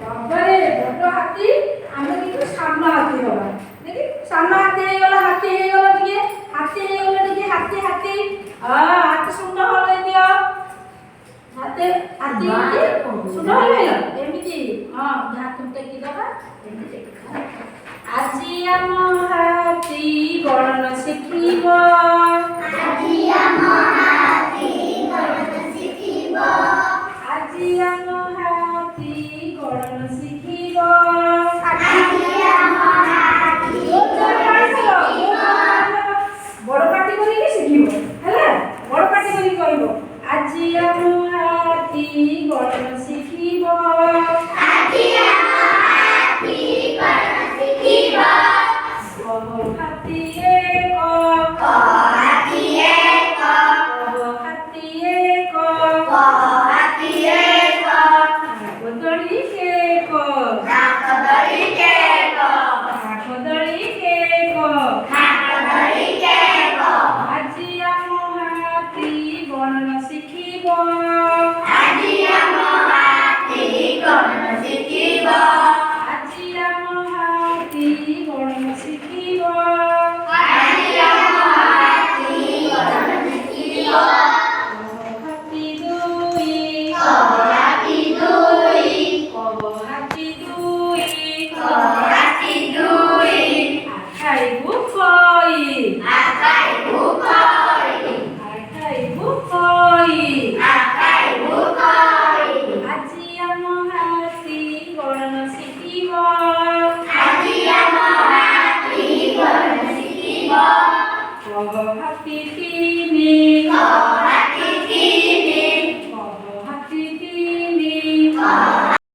बाबरे बड़ हाथी आमे किंतु सामना हाथी होला देखि सामना हाथी हे गला टिके हाथी हाथी हाथी सुंदर होले दियो हाथी सुंदर होले एमिति हां हाथ टेकी दबा एमिति আজি आम हाथी गणन शिखिबो আজি आम हाथी गणन शिखिबो আজি आम हाथी गणन शिखिबो